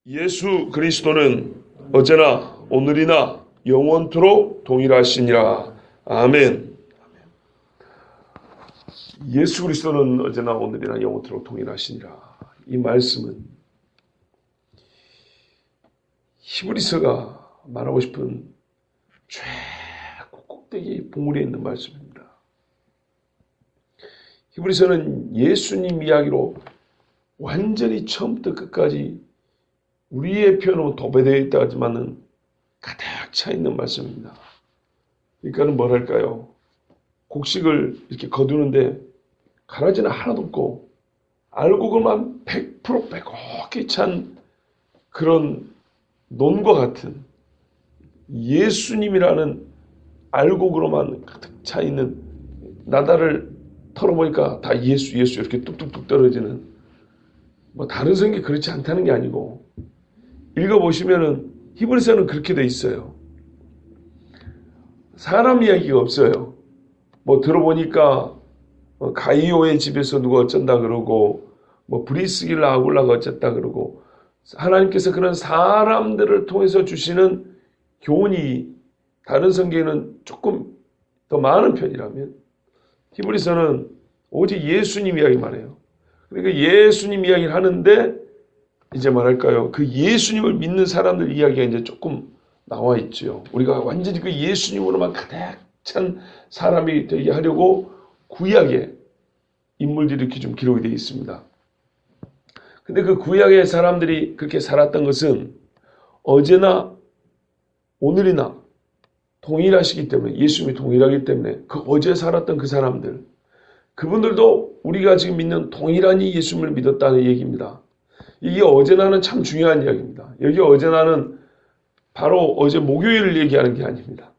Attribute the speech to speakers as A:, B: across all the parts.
A: 예수 그리스도는 어제나 오늘이나 영원토록 동일하시니라. 아멘. 예수 그리스도는 어제나 오늘이나 영원토록 동일하시니라. 이 말씀은 히브리서가 말하고 싶은 최고 꼭대기 봉우리에 있는 말씀입니다. 히브리서는 예수님 이야기로 완전히 처음부터 끝까지 우리의 표현으로 도배되어 있다 하지만은 가득 차 있는 말씀입니다. 그러니까는 뭐랄까요? 곡식을 이렇게 거두는데 가라지는 하나도 없고 알고 보면 100% 빼곡히 찬 그런 논과 같은 예수님이라는 알곡으로만 가득 차 있는 나다를 털어보니까 다 예수 이렇게 뚝뚝뚝 떨어지는, 뭐 다른 성경이 그렇지 않다는 게 아니고 읽어보시면은 히브리서는 그렇게 돼 있어요. 사람 이야기가 없어요. 뭐 들어보니까 가이오의 집에서 누가 어쩐다 그러고 뭐 브리스길라 아굴라가 어쨌다 그러고 하나님께서 그런 사람들을 통해서 주시는 교훈이 다른 성경에는 조금 더 많은 편이라면 히브리서는 오직 예수님 이야기만 해요. 그러니까 예수님 이야기를 하는데 이제 말할까요? 그 예수님을 믿는 사람들 이야기가 이제 조금 나와 있죠. 우리가 완전히 그 예수님으로만 가득 찬 사람이 되게 하려고 구약에 인물들이 이렇게 좀 기록이 되어 있습니다. 근데 그 구약의 사람들이 그렇게 살았던 것은 어제나 오늘이나 동일하시기 때문에, 예수님이 동일하기 때문에 그 어제 살았던 그 사람들, 그분들도 우리가 지금 믿는 동일한 이 예수님을 믿었다는 얘기입니다. 이게 어제나는 참 중요한 이야기입니다. 여기 어제나는 바로 어제 목요일을 얘기하는 게 아닙니다.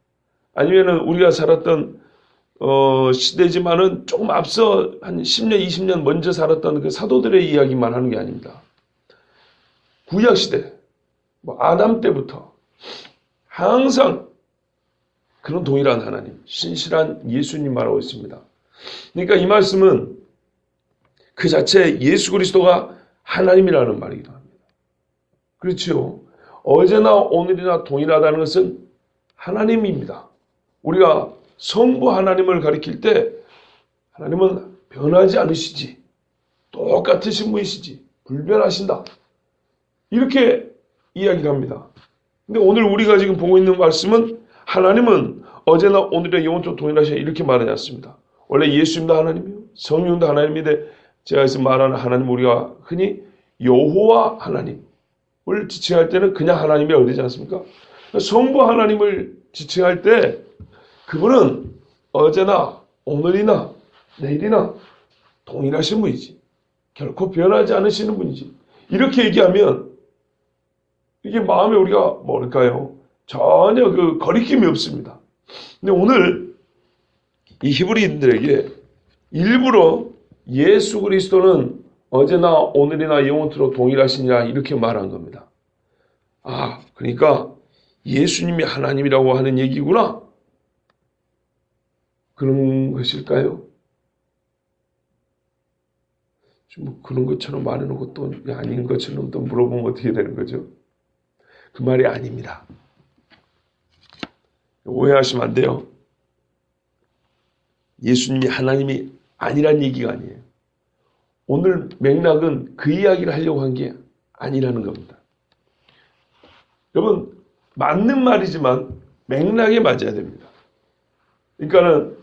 A: 아니면은 우리가 살았던 시대지만은 조금 앞서 한 10년, 20년 먼저 살았던 그 사도들의 이야기만 하는 게 아닙니다. 구약시대, 뭐 아담 때부터 항상 그런 동일한 하나님, 신실한 예수님 말하고 있습니다. 그러니까 이 말씀은 그 자체 예수 그리스도가 하나님이라는 말이기도 합니다. 그렇죠? 어제나 오늘이나 동일하다는 것은 하나님입니다. 우리가 성부 하나님을 가리킬 때 하나님은 변하지 않으시지, 똑같으신 분이시지, 불변하신다, 이렇게 이야기를 합니다. 근데 오늘 우리가 지금 보고 있는 말씀은 하나님은 어제나 오늘이나 영원토록 동일하시다 이렇게 말하지 않습니다. 원래 예수님도 하나님이요, 성령도 하나님인데 제가 여기서 말하는 하나님, 우리가 흔히 여호와 하나님을 지칭할 때는 그냥 하나님이라고 그러지 않습니까? 성부 하나님을 지칭할 때 그분은 어제나 오늘이나 내일이나 동일하신 분이지, 결코 변하지 않으시는 분이지, 이렇게 얘기하면 이게 마음에 우리가 뭘까요? 전혀 그 거리낌이 없습니다. 근데 오늘 이 히브리인들에게 일부러 예수 그리스도는 어제나 오늘이나 영원토록 동일하시니라 이렇게 말한 겁니다. 아, 그러니까 예수님이 하나님이라고 하는 얘기구나, 그런 것일까요? 좀 그런 것처럼 말해놓고 또 아닌 것처럼 또 물어보면 어떻게 되는 거죠? 그 말이 아닙니다. 오해하시면 안 돼요. 예수님이 하나님이 아니란 얘기가 아니에요. 오늘 맥락은 그 이야기를 하려고 한 게 아니라는 겁니다. 여러분, 맞는 말이지만 맥락에 맞아야 됩니다. 그러니까는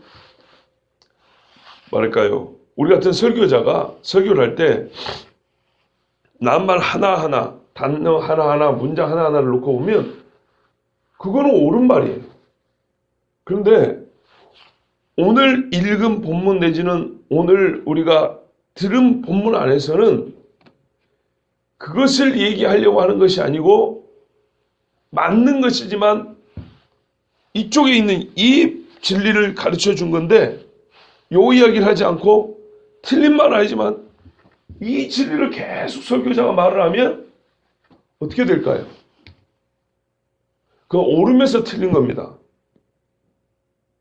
A: 뭐랄까요? 우리 같은 설교자가 설교를 할 때 낱말 하나하나, 단어 하나하나, 문장 하나하나를 놓고 보면 그거는 옳은 말이에요. 그런데 오늘 읽은 본문 내지는 오늘 우리가 들은 본문 안에서는 그것을 얘기하려고 하는 것이 아니고 맞는 것이지만 이쪽에 있는 이 진리를 가르쳐 준 건데 요 이야기를 하지 않고 틀린 말은 아니지만 이 진리를 계속 설교자가 말을 하면 어떻게 될까요? 그건 옳으면서 틀린 겁니다.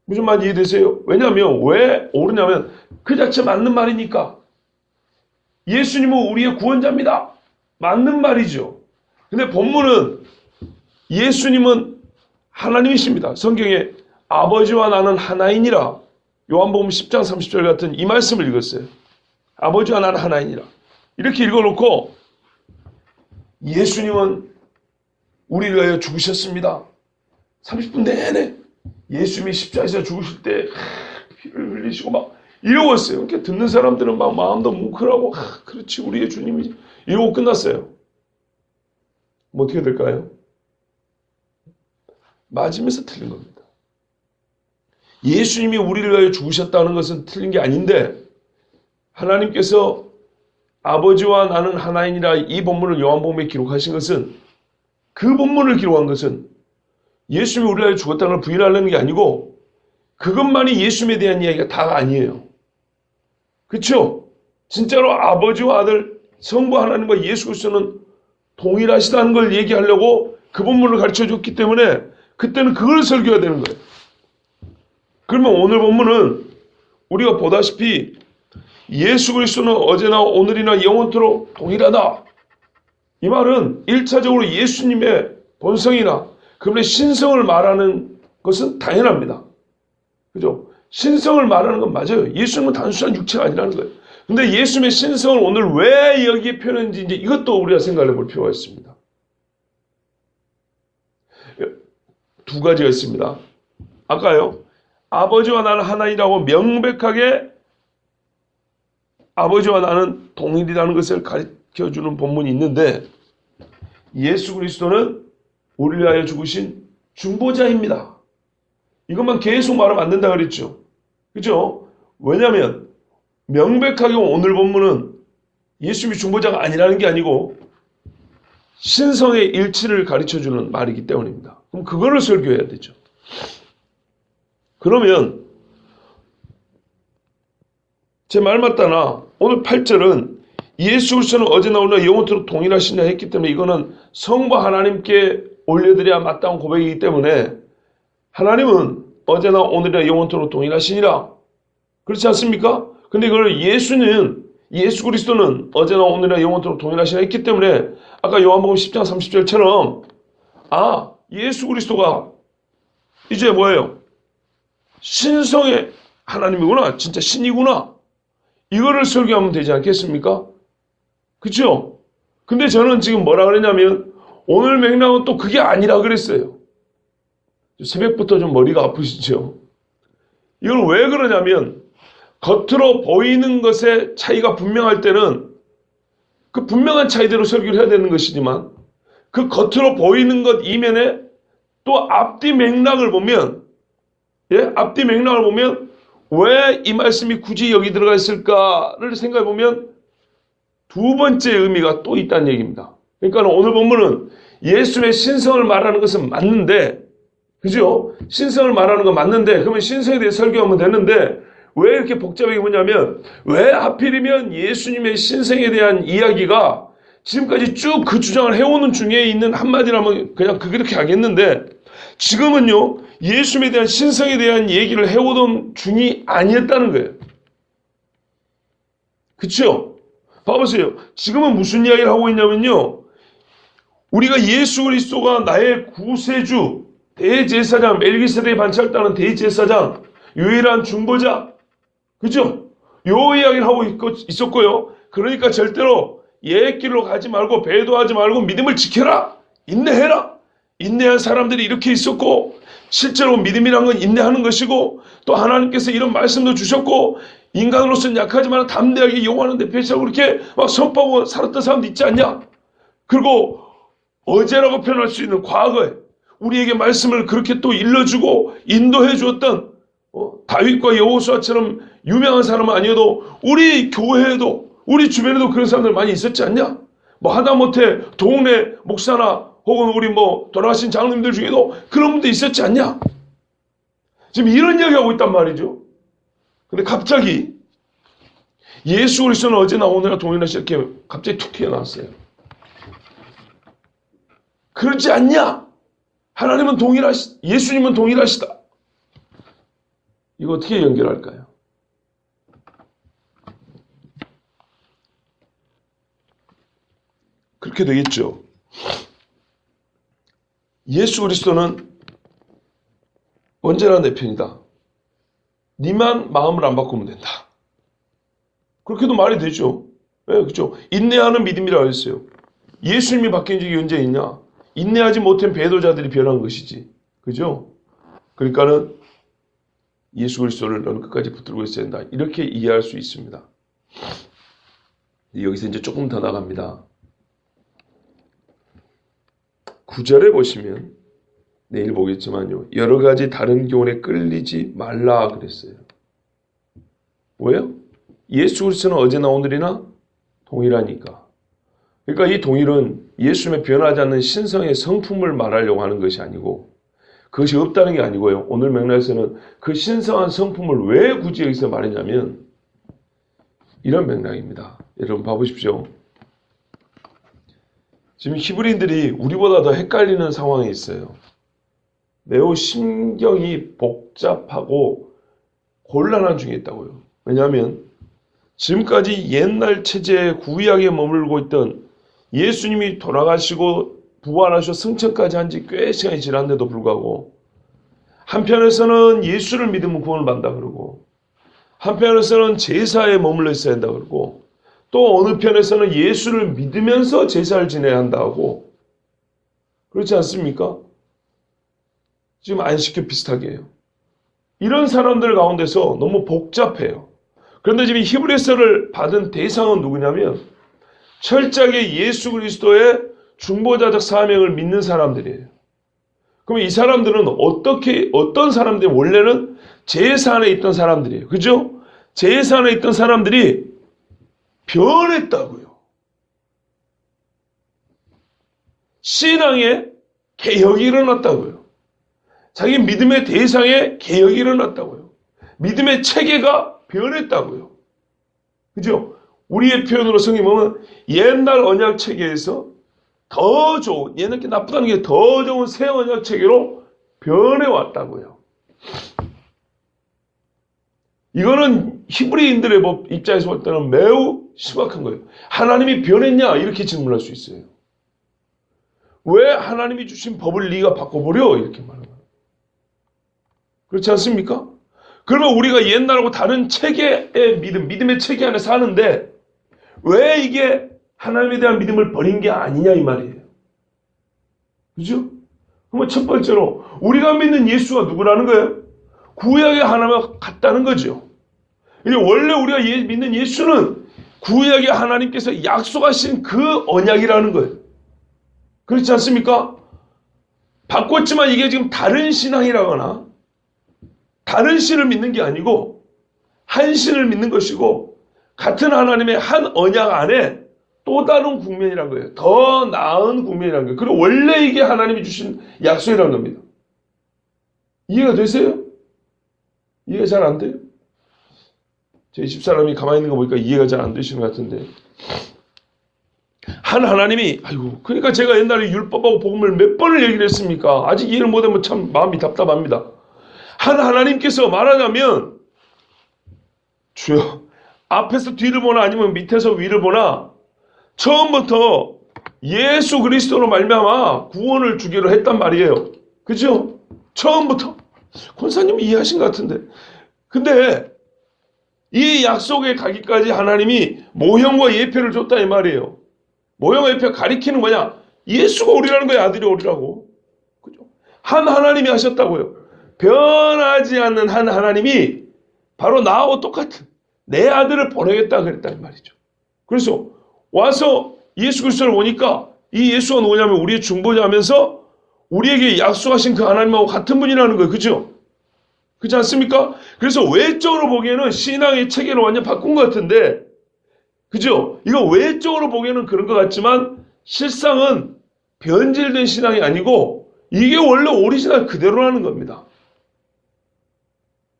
A: 무슨 말 이해되세요? 왜냐하면 왜 옳으냐면 그 자체 맞는 말이니까. 예수님은 우리의 구원자입니다. 맞는 말이죠. 근데 본문은 예수님은 하나님이십니다. 성경에 아버지와 나는 하나이니라. 요한복음 10장 30절 같은 이 말씀을 읽었어요. 아버지와 나는 하나이니라. 이렇게 읽어놓고 예수님은 우리를 위하여 죽으셨습니다. 30분 내내 예수님이 십자가에서 죽으실 때 피를 흘리시고 막 이러고 있어요. 이렇게 듣는 사람들은 막 마음도 뭉클하고 그렇지 우리의 주님이 이러고 끝났어요. 뭐 어떻게 될까요? 맞으면서 틀린 겁니다. 예수님이 우리를 위하여 죽으셨다는 것은 틀린 게 아닌데 하나님께서 아버지와 나는 하나이니라 이 본문을 요한복음에 기록하신 것은 그 본문을 기록한 것은 예수님이 우리를 위하여 죽었다는 걸 부인하려는 게 아니고 그것만이 예수님에 대한 이야기가 다가 아니에요. 그렇죠? 진짜로 아버지와 아들 성부 하나님과 예수 그리스도는 동일하시다는 걸 얘기하려고 그 본문을 가르쳐줬기 때문에 그때는 그걸 설교해야 되는 거예요. 그러면 오늘 본문은 우리가 보다시피 예수 그리스도는 어제나 오늘이나 영원토록 동일하다. 이 말은 1차적으로 예수님의 본성이나 그분의 신성을 말하는 것은 당연합니다. 그죠? 신성을 말하는 건 맞아요. 예수님은 단순한 육체가 아니라는 거예요. 근데 예수님의 신성을 오늘 왜 여기에 표현했는지 이제 이것도 우리가 생각해 볼 필요가 있습니다. 두 가지가 있습니다. 아까요. 아버지와 나는 하나이라고 명백하게 아버지와 나는 동일이라는 것을 가르쳐주는 본문이 있는데 예수 그리스도는 우리를 위하여 죽으신 중보자입니다. 이것만 계속 말하면 안 된다 그랬죠. 그죠? 왜냐하면 명백하게 오늘 본문은 예수님이 중보자가 아니라는 게 아니고 신성의 일치를 가르쳐주는 말이기 때문입니다. 그럼 그거를 설교해야 되죠. 그러면 제 말 맞다나 오늘 8절은 예수 그리스도는 어제나 오늘나 영원토록 동일하시냐 했기 때문에 이거는 성부 하나님께 올려드려야 마땅한 고백이기 때문에 하나님은 어제나 오늘이나 영원토록 동일하시니라. 그렇지 않습니까? 근데 이걸 예수 그리스도는 어제나 오늘이나 영원토록 동일하시냐 했기 때문에 아까 요한복음 10장 30절처럼 예수 그리스도가 이제 뭐예요? 신성의 하나님이구나. 진짜 신이구나. 이거를 설교하면 되지 않겠습니까? 그렇죠? 근데 저는 지금 뭐라 그랬냐면 오늘 맥락은 또 그게 아니라 그랬어요. 새벽부터 좀 머리가 아프시죠? 이걸 왜 그러냐면 겉으로 보이는 것의 차이가 분명할 때는 그 분명한 차이대로 설교를 해야 되는 것이지만 그 겉으로 보이는 것 이면에 또 앞뒤 맥락을 보면 앞뒤 맥락을 보면 왜 이 말씀이 굳이 여기 들어가 있을까를 생각해 보면 두 번째 의미가 또 있다는 얘기입니다. 그러니까 오늘 본문은 예수의 신성을 말하는 것은 맞는데, 그죠? 신성을 말하는 건 맞는데, 그러면 신성에 대해 설교하면 되는데, 왜 이렇게 복잡하게 보냐면, 왜 하필이면 예수님의 신성에 대한 이야기가 지금까지 쭉 그 주장을 해오는 중에 있는 한마디라면 그냥 그렇게 하겠는데, 지금은요, 예수님에 대한 신성에 대한 얘기를 해오던 중이 아니었다는 거예요. 그쵸? 봐보세요. 지금은 무슨 이야기를 하고 있냐면요. 우리가 예수 그리스도가 나의 구세주, 대제사장, 멜기세덱의 반차를 따는 대제사장, 유일한 중보자. 그죠? 요 이야기를 하고 있었고요. 그러니까 절대로 옛 길로 가지 말고 배도하지 말고 믿음을 지켜라. 인내해라. 인내한 사람들이 이렇게 있었고 실제로 믿음이란 건 인내하는 것이고 또 하나님께서 이런 말씀도 주셨고 인간으로서는 약하지만 담대하게 용하는 대표이라고 그렇게 막 선포하고 살았던 사람도 있지 않냐? 그리고 어제라고 표현할 수 있는 과거에 우리에게 말씀을 그렇게 또 일러주고 인도해 주었던 다윗과 여호수아처럼 유명한 사람은 아니어도 우리 교회에도 우리 주변에도 그런 사람들 많이 있었지 않냐? 뭐 하다못해 동네 목사나 혹은 우리 돌아가신 장로님들 중에도 그런 분도 있었지 않냐? 지금 이런 이야기하고 있단 말이죠. 근데 갑자기 예수 그리스도는 어제나 오늘나 동일하시 이렇게 갑자기 툭 튀어나왔어요. 그렇지 않냐? 하나님은 예수님은 동일하시다. 이거 어떻게 연결할까요? 그렇게 되겠죠. 예수 그리스도는 언제나 내 편이다. 니만 마음을 안 바꾸면 된다. 그렇게도 말이 되죠. 네, 그렇죠. 인내하는 믿음이라고 했어요. 예수님이 바뀐 적이 언제 있냐? 인내하지 못한 배도자들이 변한 것이지. 그죠? 그러니까는 예수 그리스도를 너는 끝까지 붙들고 있어야 된다. 이렇게 이해할 수 있습니다. 여기서 이제 조금 더 나갑니다. 9절에 보시면 내일 보겠지만요. 여러 가지 다른 교훈에 끌리지 말라 그랬어요. 왜요? 예수 그리스도는 어제나 오늘이나 동일하니까. 그러니까 이 동일은 예수님의 변하지 않는 신성의 성품을 말하려고 하는 것이 아니고 그것이 없다는 게 아니고요. 오늘 맥락에서는 그 신성한 성품을 왜 굳이 여기서 말했냐면 이런 맥락입니다. 여러분 봐보십시오. 지금 히브리인들이 우리보다 더 헷갈리는 상황에 있어요. 매우 심경이 복잡하고 곤란한 중에 있다고요. 왜냐하면 지금까지 옛날 체제의 구약에 머물고 있던 예수님이 돌아가시고 부활하셔 승천까지 한 지 꽤 시간이 지났는데도 불구하고 한편에서는 예수를 믿으면 구원을 받는다 그러고 한편에서는 제사에 머물러 있어야 한다 그러고 또 어느 편에서는 예수를 믿으면서 제사를 지내야 한다고 그렇지 않습니까? 지금 안식교 비슷하게 해요. 이런 사람들 가운데서 너무 복잡해요. 그런데 지금 히브리서를 받은 대상은 누구냐면 철저하게 예수 그리스도의 중보자적 사명을 믿는 사람들이에요. 그럼 이 사람들은 어떤 사람들이 원래는 제사안에 있던 사람들이에요. 그죠? 제사안에 있던 사람들이 변했다고요. 신앙에 개혁이 일어났다고요. 자기 믿음의 대상에 개혁이 일어났다고요. 믿음의 체계가 변했다고요. 그죠? 우리의 표현으로 성경 보면 옛날 언약 체계에서 더 좋은, 옛날 게 나쁘다는 게 더 좋은 새 언약 체계로 변해왔다고요. 이거는 히브리인들의 입장에서 볼 때는 매우 심각한 거예요. 하나님이 변했냐? 이렇게 질문할 수 있어요. 왜 하나님이 주신 법을 네가 바꿔버려? 이렇게 말하는 거예요. 그렇지 않습니까? 그러면 우리가 옛날하고 다른 체계의 믿음의 체계 안에 사는데 왜 이게 하나님에 대한 믿음을 버린 게 아니냐 이 말이에요. 그죠? 그러면 첫 번째로 우리가 믿는 예수가 누구라는 거예요? 구약의 하나님과 같다는 거죠. 이게 원래 우리가 믿는 예수는 구약의 하나님께서 약속하신 그 언약이라는 거예요. 그렇지 않습니까? 바꿨지만 이게 지금 다른 신앙이라거나 다른 신을 믿는 게 아니고 한 신을 믿는 것이고 같은 하나님의 한 언약 안에 또 다른 국면이란 거예요. 더 나은 국면이란 거예요. 그리고 원래 이게 하나님이 주신 약속이라는 겁니다. 이해가 되세요? 이해가 잘 안 돼요? 제 집사람이 가만히 있는 거 보니까 이해가 잘 안 되시는 것 같은데 한 하나님이 그러니까 제가 옛날에 율법하고 복음을 몇 번을 얘기를 했습니까? 아직 이해를 못하면 참 마음이 답답합니다. 한 하나님께서 말하자면 주여 앞에서 뒤를 보나 아니면 밑에서 위를 보나 처음부터 예수 그리스도로 말미암아 구원을 주기로 했단 말이에요. 그죠? 처음부터. 권사님 이해하신 것 같은데. 근데 이 약속에 가기까지 하나님이 모형과 예표를 줬다 이 말이에요. 모형과 예표 가리키는 뭐냐? 예수가 오리라는 거예요. 아들이 오리라고. 그죠? 한 하나님이 하셨다고요. 변하지 않는 한 하나님이 바로 나하고 똑같은 내 아들을 보내겠다 그랬단 말이죠. 그래서 와서 예수 그리스도를 보니까 이 예수가 누구냐면 우리의 중보자하면서 우리에게 약속하신 그 하나님하고 같은 분이라는 거예요. 그죠? 그렇지 않습니까? 그래서 외적으로 보기에는 신앙의 체계를 완전 바꾼 것 같은데 그죠? 이거 외적으로 보기에는 그런 것 같지만 실상은 변질된 신앙이 아니고 이게 원래 오리지널 그대로라는 겁니다.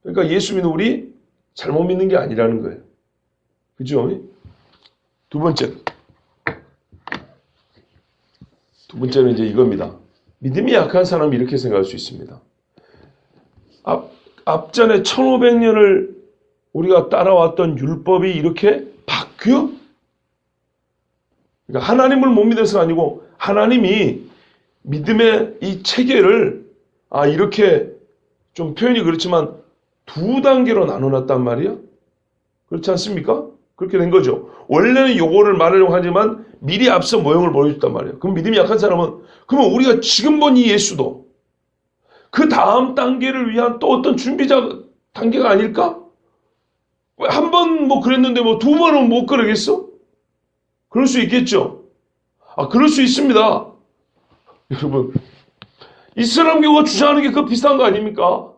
A: 그러니까 예수 믿는 우리 잘못 믿는 게 아니라는 거예요. 그죠? 두 번째는 이제 이겁니다. 믿음이 약한 사람이 이렇게 생각할 수 있습니다. 앞전에 1500년을 우리가 따라왔던 율법이 이렇게 바뀌어? 그러니까 하나님을 못 믿어서가 아니고 하나님이 믿음의 이 체계를 이렇게 좀 표현이 그렇지만 두 단계로 나눠놨단 말이야. 그렇지 않습니까? 그렇게 된 거죠. 원래는 요거를 말하려고 하지만 미리 앞서 모형을 보여줬단 말이에요. 그럼 믿음이 약한 사람은 그러면 우리가 지금 본 이 예수도 그 다음 단계를 위한 또 어떤 준비자 단계가 아닐까? 한 번 뭐 그랬는데 뭐 두 번은 못 그러겠어? 그럴 수 있겠죠. 그럴 수 있습니다. 여러분, 이슬람교가 주장하는 게 그 비슷한 거 아닙니까?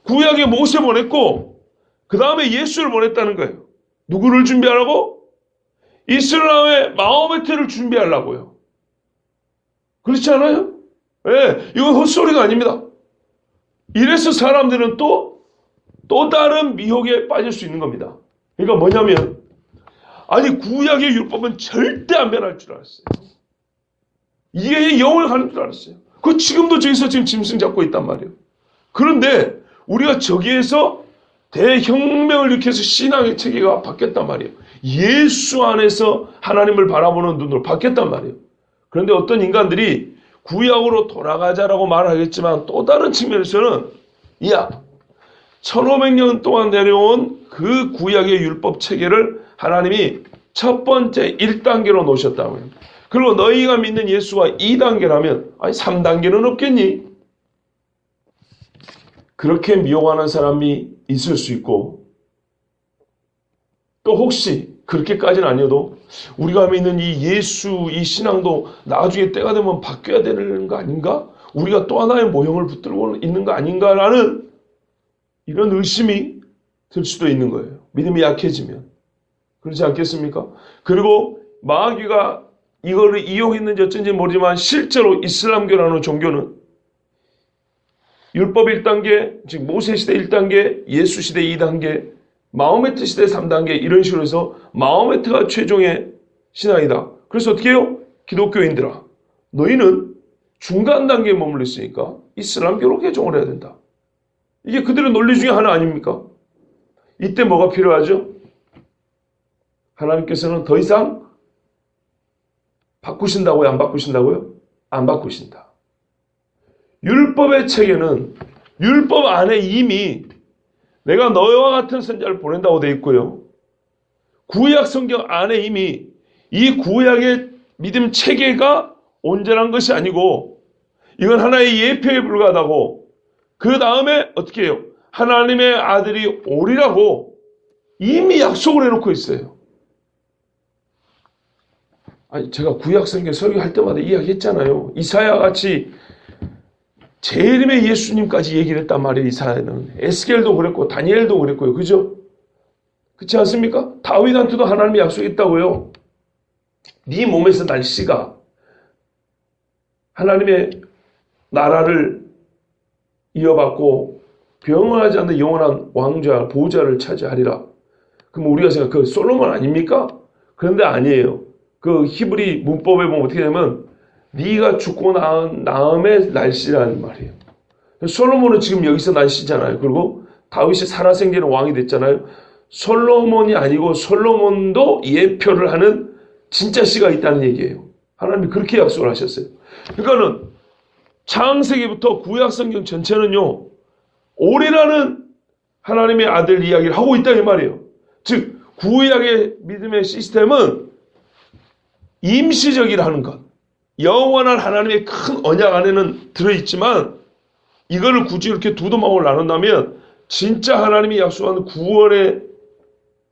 A: 구약에 모세 보냈고 그 다음에 예수를 보냈다는 거예요. 누구를 준비하라고? 이슬람의 마호메트를 준비하려고요. 그렇지 않아요? 예, 이건 헛소리가 아닙니다. 이래서 사람들은 또 다른 미혹에 빠질 수 있는 겁니다. 그러니까 뭐냐면 구약의 율법은 절대 안 변할 줄 알았어요. 이게 영을 가는 줄 알았어요. 그 지금도 저기서 지금 짐승 잡고 있단 말이에요. 그런데 우리가 저기에서 대혁명을 일으켜서 신앙의 체계가 바뀌었단 말이에요. 예수 안에서 하나님을 바라보는 눈으로 바뀌었단 말이에요. 그런데 어떤 인간들이 구약으로 돌아가자라고 말하겠지만 또 다른 측면에서는 1500년 동안 내려온 그 구약의 율법 체계를 하나님이 첫 번째 1단계로 놓으셨다고요. 그리고 너희가 믿는 예수가 2단계라면 3단계는 없겠니? 그렇게 미혹하는 사람이 있을 수 있고 또 혹시 그렇게까지는 아니어도 우리가 믿는 이 예수 이 신앙도 나중에 때가 되면 바뀌어야 되는 거 아닌가? 우리가 또 하나의 모형을 붙들고 있는 거 아닌가라는 이런 의심이 들 수도 있는 거예요. 믿음이 약해지면. 그렇지 않겠습니까? 그리고 마귀가 이거를 이용했는지 어쩐지 모르지만 실제로 이슬람교라는 종교는 율법 1단계, 즉 모세 시대 1단계, 예수 시대 2단계, 마호메트 시대 3단계 이런 식으로 해서 마호메트가 최종의 신앙이다. 그래서 어떻게 해요? 기독교인들아, 너희는 중간 단계에 머물러 있으니까 이슬람교로 개종을 해야 된다. 이게 그들의 논리 중에 하나 아닙니까? 이때 뭐가 필요하죠? 하나님께서는 더 이상 바꾸신다고요? 안 바꾸신다고요? 안 바꾸신다. 율법의 체계는 율법 안에 이미 내가 너희와 같은 선자를 보낸다고 되어 있고요. 구약 성경 안에 이미 이 구약의 믿음 체계가 온전한 것이 아니고 이건 하나의 예표에 불과하다고 그 다음에 어떻게 해요? 하나님의 아들이 오리라고 이미 약속을 해놓고 있어요. 제가 구약 성경 설교할 때마다 이야기했잖아요. 이사야 같이 재림의 예수님까지 얘기를 했단 말이에요. 이사야는. 에스겔도 그랬고 다니엘도 그랬고요. 그죠? 그렇지 않습니까? 다윗한테도 하나님이 약속했다고요. 네 몸에서 날 씨가 하나님의 나라를 이어받고 병원하지 않는 영원한 왕좌 보좌를 차지하리라. 그럼 우리가 생각 그 솔로몬 아닙니까? 그런데 아니에요. 그 히브리 문법에 보면 어떻게 되면 네가 죽고 난 다음에 날씨라는 말이에요. 솔로몬은 지금 여기서 날씨잖아요. 그리고 다윗이 살아생전에 왕이 됐잖아요. 솔로몬이 아니고 솔로몬도 예표를 하는 진짜 씨가 있다는 얘기예요. 하나님이 그렇게 약속을 하셨어요. 그러니까는 창세기부터 구약 성경 전체는요, 오리라는 하나님의 아들 이야기를 하고 있다 이 말이에요. 즉 구약의 믿음의 시스템은 임시적이라는 것, 영원한 하나님의 큰 언약 안에는 들어있지만 이거를 굳이 이렇게 두 도막으로 나눈다면 진짜 하나님이 약속한 구원의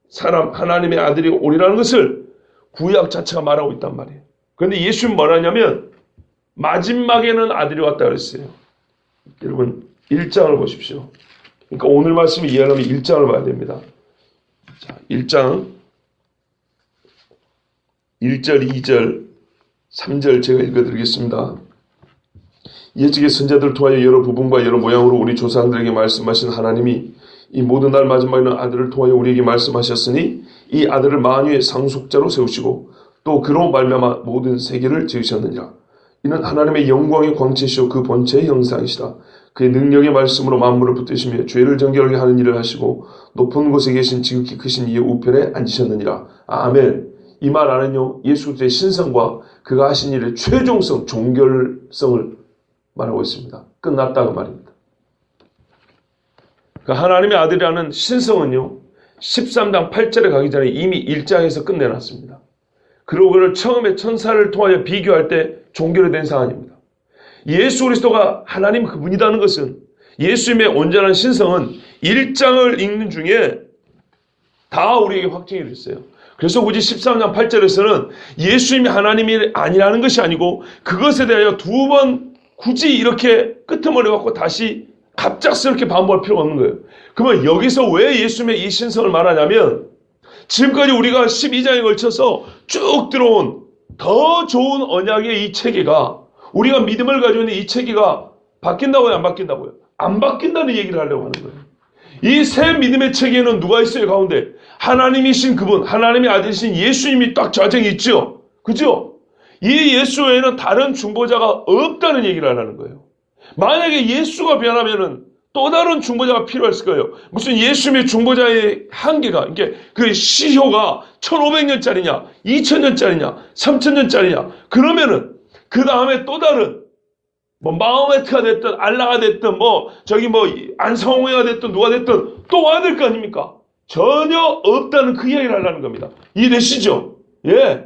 A: 사람, 하나님의 아들이 오리라는 것을 구약 자체가 말하고 있단 말이에요. 그런데 예수님은 뭐라냐면 마지막에는 아들이 왔다 그랬어요. 여러분 1장을 보십시오. 그러니까 오늘 말씀을 이해하려면 1장을 봐야 됩니다. 자, 1장 1절, 2절, 3절 제가 읽어드리겠습니다. 예측의 선자들을 통하여 여러 부분과 여러 모양으로 우리 조상들에게 말씀하신 하나님이 이 모든 날 마지막에는 아들을 통하여 우리에게 말씀하셨으니 이 아들을 만유의 상속자로 세우시고 또 그로 말미암아 모든 세계를 지으셨느니라. 이는 하나님의 영광의 광채시오 그 본체의 형상이시다. 그의 능력의 말씀으로 만물을 붙드시며 죄를 정결하게 하는 일을 하시고 높은 곳에 계신 지극히 크신 이의 우편에 앉으셨느니라. 아멘. 이 말 안은요 예수 그리스도의 신성과 그가 하신 일의 최종성, 종결성을 말하고 있습니다. 끝났다고 말입니다. 그 하나님의 아들이라는 신성은요, 13장 8절에 가기 전에 이미 1장에서 끝내놨습니다. 그리고 그를 처음에 천사를 통하여 비교할 때 종결이 된 사안입니다. 예수 그리스도가 하나님 그분이라는 것은, 예수님의 온전한 신성은 1장을 읽는 중에 다 우리에게 확증이 됐어요. 그래서 굳이 13장 8절에서는 예수님이 하나님이 아니라는 것이 아니고 그것에 대하여 두 번 굳이 이렇게 끄트머리 갖고 다시 갑작스럽게 반복할 필요가 없는 거예요. 그러면 여기서 왜 예수님의 이 신성을 말하냐면, 지금까지 우리가 12장에 걸쳐서 쭉 들어온 더 좋은 언약의 이 체계가, 우리가 믿음을 가지고 있는 이 체계가 바뀐다고요, 안 바뀐다고요? 안 바뀐다는 얘기를 하려고 하는 거예요. 이 새 믿음의 체계에는 누가 있어요, 가운데? 하나님이신 그분, 하나님의 아들이신 예수님이 딱 좌정이 있죠? 그죠? 이 예수 외에는 다른 중보자가 없다는 얘기를 하는 거예요. 만약에 예수가 변하면은 또 다른 중보자가 필요했을 거예요. 무슨 예수님의 중보자의 한계가, 이게 그 시효가 1500년짜리냐, 2000년짜리냐, 3000년짜리냐, 그러면은 그 다음에 또 다른 뭐 마호메트가 됐든 알라가 됐든 안성홍이가 됐든 누가 됐든 또 와야 될 거 아닙니까? 전혀 없다는 그 이야기를 하려는 겁니다. 이해되시죠? 예.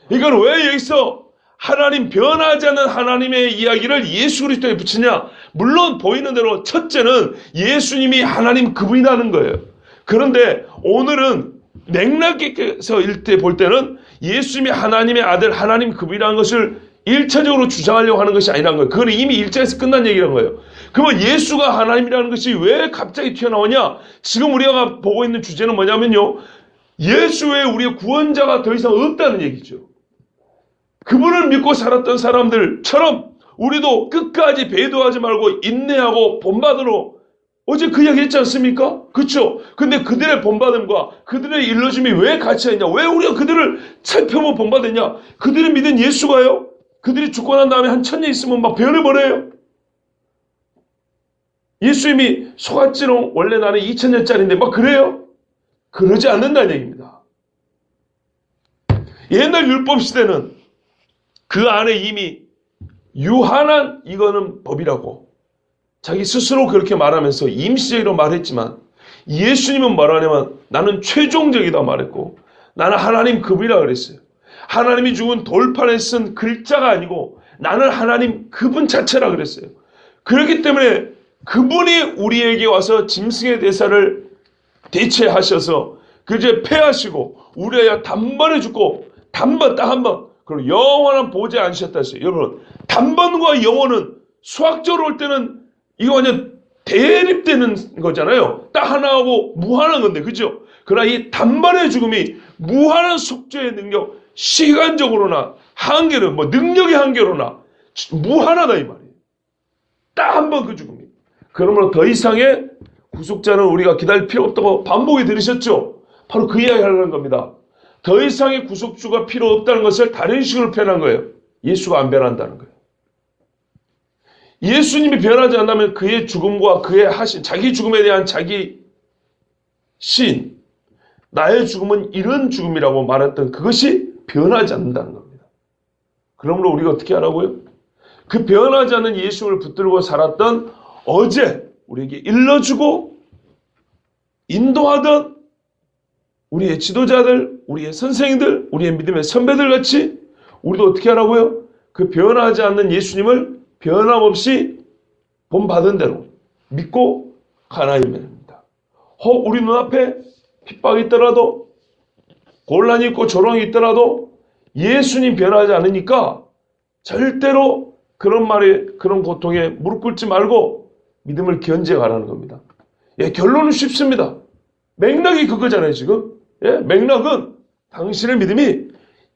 A: 이건 왜 여기서 하나님, 변하지 않는 하나님의 이야기를 예수 그리스도에 붙이냐? 물론 보이는 대로 첫째는 예수님이 하나님 그분이라는 거예요. 그런데 오늘은 맥락에서 볼 때는 예수님이 하나님의 아들, 하나님 그분이라는 것을 1차적으로 주장하려고 하는 것이 아니라는 거예요. 그건 이미 1장에서 끝난 얘기라는 거예요. 그러면 예수가 하나님이라는 것이 왜 갑자기 튀어나오냐? 지금 우리가 보고 있는 주제는 뭐냐면요, 예수 외에 우리의 구원자가 더 이상 없다는 얘기죠. 그분을 믿고 살았던 사람들처럼 우리도 끝까지 배도하지 말고 인내하고 본받으러, 어제 그 이야기 했지 않습니까? 그렇죠? 근데 그들의 본받음과 그들의 일러줌이 왜 같이 있냐? 왜 우리가 그들을 살펴보고 본받았냐? 그들이 믿은 예수가요? 그들이 죽고 난 다음에 한 1000년 있으면 막 변해버려요? 예수님이 소갓지롱 원래 나는 2000년짜리인데 막 그래요? 그러지 않는다는 얘기입니다. 옛날 율법 시대는 그 안에 이미 유한한 이거는 법이라고 자기 스스로 그렇게 말하면서 임시적으로 말했지만, 예수님은 뭐라냐면 나는 최종적이다 말했고, 나는 하나님 그분이라 그랬어요. 하나님이 죽은 돌판에 쓴 글자가 아니고 나는 하나님 그분 자체라 그랬어요. 그렇기 때문에 그분이 우리에게 와서 짐승의 대사를 대체하셔서 그제 패하시고 우리야 단번에 죽고 단번 딱 한 번, 그리고 영원한 보좌에 앉으셨다 했어요. 여러분, 단번과 영원은 수학적으로 볼 때는 이거 완전 대립되는 거잖아요. 딱 하나하고 무한한 건데, 그죠? 그러나 이 단번의 죽음이 무한한 속죄의 능력, 시간적으로나 한계로, 능력의 한계로나 무한하다 이 말이에요. 딱 한 번 그 죽음이. 그러므로 더 이상의 구속자는 우리가 기다릴 필요 없다고 반복에 들으셨죠? 바로 그 이야기 하려는 겁니다. 더 이상의 구속주가 필요 없다는 것을 다른 식으로 표현한 거예요. 예수가 안 변한다는 거예요. 예수님이 변하지 않다면 그의 죽음과 그의 하신, 자기 죽음에 대한 자기 신, 나의 죽음은 이런 죽음이라고 말했던 그것이 변하지 않는다는 겁니다. 그러므로 우리가 어떻게 하라고요? 그 변하지 않는 예수를 붙들고 살았던 어제 우리에게 일러주고 인도하던 우리의 지도자들, 우리의 선생님들, 우리의 믿음의 선배들 같이 우리도 어떻게 하라고요? 그 변하지 않는 예수님을 변함없이 본받은 대로 믿고 가나이면 됩니다. 혹 우리 눈앞에 핍박이 있더라도, 곤란이 있고 조롱이 있더라도 예수님 변하지 않으니까 절대로 그런 말에, 그런 고통에 무릎 꿇지 말고 믿음을 견제해 가라는 겁니다. 예, 결론은 쉽습니다. 맥락이 그거잖아요, 지금. 예, 맥락은 당신의 믿음이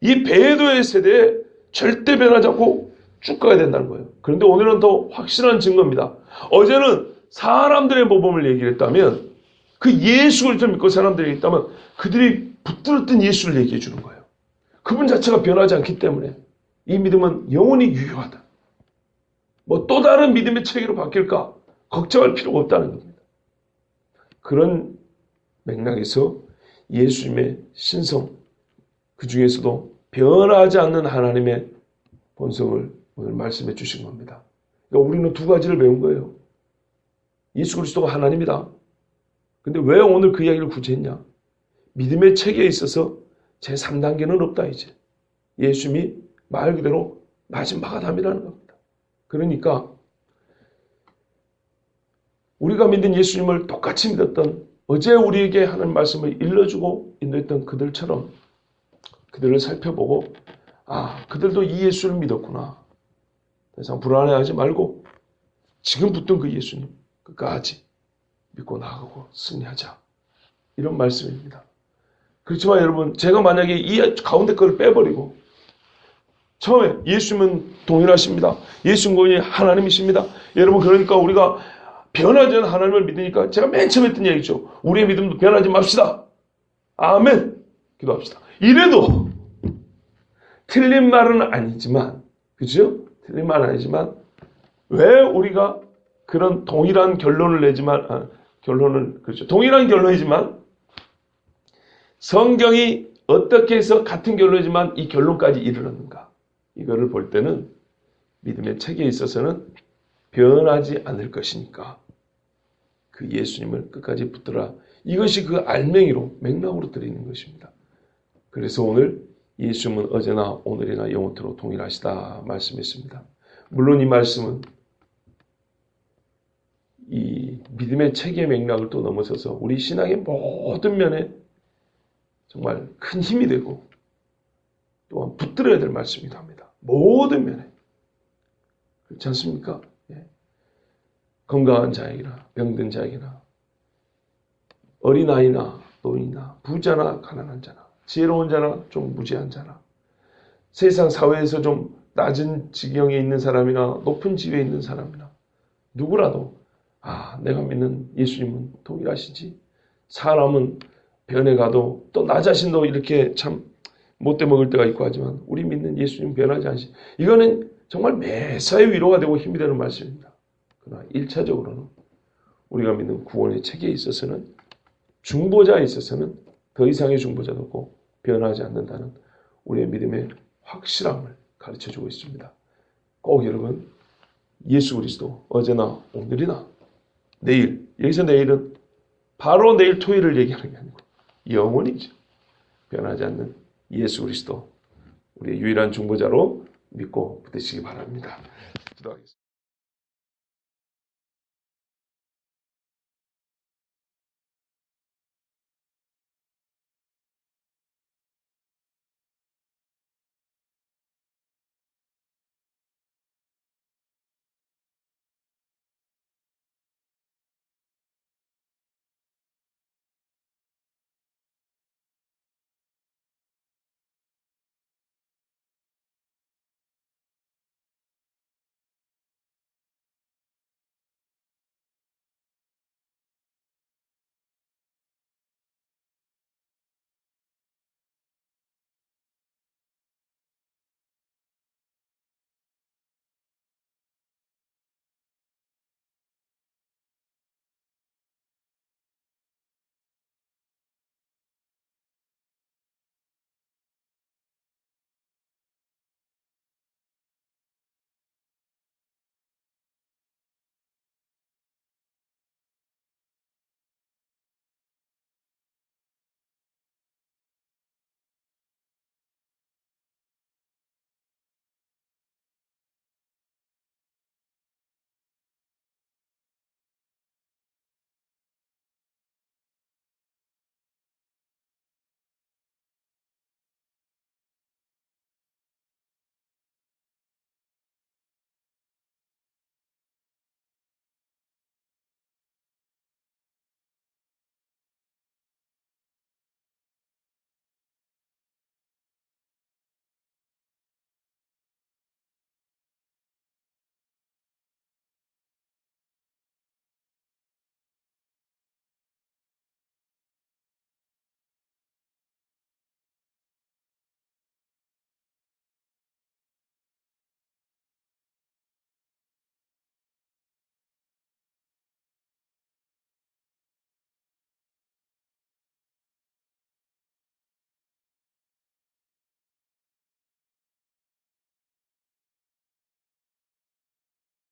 A: 이 배도의 세대에 절대 변하지 않고 쭉 가야 된다는 거예요. 그런데 오늘은 더 확실한 증거입니다. 어제는 사람들의 모범을 얘기를 했다면, 그 예수를 믿고 사람들이 있다면 그들이 붙들었던 예수를 얘기해 주는 거예요. 그분 자체가 변하지 않기 때문에 이 믿음은 영원히 유효하다. 또 다른 믿음의 체계로 바뀔까 걱정할 필요가 없다는 겁니다. 그런 맥락에서 예수님의 신성, 그 중에서도 변하지 않는 하나님의 본성을 오늘 말씀해 주신 겁니다. 그러니까 우리는 두 가지를 배운 거예요. 예수 그리스도가 하나님이다. 근데 왜 오늘 그 이야기를 굳이 했냐? 믿음의 체계에 있어서 제3단계는 없다 이제. 예수님이 말 그대로 마지막 아담이라는 겁니다. 그러니까 우리가 믿는 예수님을 똑같이 믿었던 어제 우리에게 하는 말씀을 일러주고 인도했던 그들처럼 그들을 살펴보고 그들도 이 예수를 믿었구나. 더 이상 불안해하지 말고 지금 붙든 그 예수님 끝까지 믿고 나아가고 승리하자. 이런 말씀입니다. 그렇지만 여러분 제가 만약에 이 가운데 걸 빼버리고 처음에 예수님은 동일하십니다. 예수님은 하나님이십니다. 여러분 그러니까 우리가 변하지 않는 하나님을 믿으니까 제가 맨 처음에 했던 얘기죠. 우리의 믿음도 변하지 맙시다. 아멘. 기도합시다. 이래도 틀린 말은 아니지만 그죠? 틀린 말은 아니지만 왜 우리가 그런 동일한 결론을 내지만 그렇죠. 동일한 결론이지만 성경이 어떻게 해서 같은 결론이지만 이 결론까지 이르렀는가? 이거를 볼 때는 믿음의 체계에 있어서는 변하지 않을 것이니까 그 예수님을 끝까지 붙들어 이것이 그 알맹이로 맥락으로 드리는 것입니다. 그래서 오늘 예수님은 어제나 오늘이나 영원토록 동일하시다 말씀했습니다. 물론 이 말씀은 이 믿음의 체계 맥락을 또 넘어서서 우리 신앙의 모든 면에 정말 큰 힘이 되고 또한 붙들어야 될 말씀이기도 합니다. 모든 면에. 그렇지 않습니까? 예. 건강한 자에게나 병든 자에게나 어린아이나 노인이나 부자나 가난한 자나 지혜로운 자나 좀 무지한 자나 세상 사회에서 좀 낮은 지경에 있는 사람이나 높은 지위에 있는 사람이나 누구라도 내가 믿는 예수님은 동일하시지. 사람은 변해가도 또 나 자신도 이렇게 참 못돼 먹을 때가 있고 하지만 우리 믿는 예수님 변하지 않으시. 이거는 정말 매사에 위로가 되고 힘이 되는 말씀입니다. 그러나 1차적으로는 우리가 믿는 구원의 체계에 있어서는 중보자에 있어서는 더 이상의 중보자도 없고 변하지 않는다는 우리의 믿음의 확실함을 가르쳐주고 있습니다. 꼭 여러분 예수 그리스도 어제나 오늘이나 내일 여기서 내일은 바로 내일 토요일을 얘기하는 게 아니고 영원이죠. 변하지 않는 예수 그리스도 우리의 유일한 중보자로 믿고 붙드시기 바랍니다. 기도하겠습니다.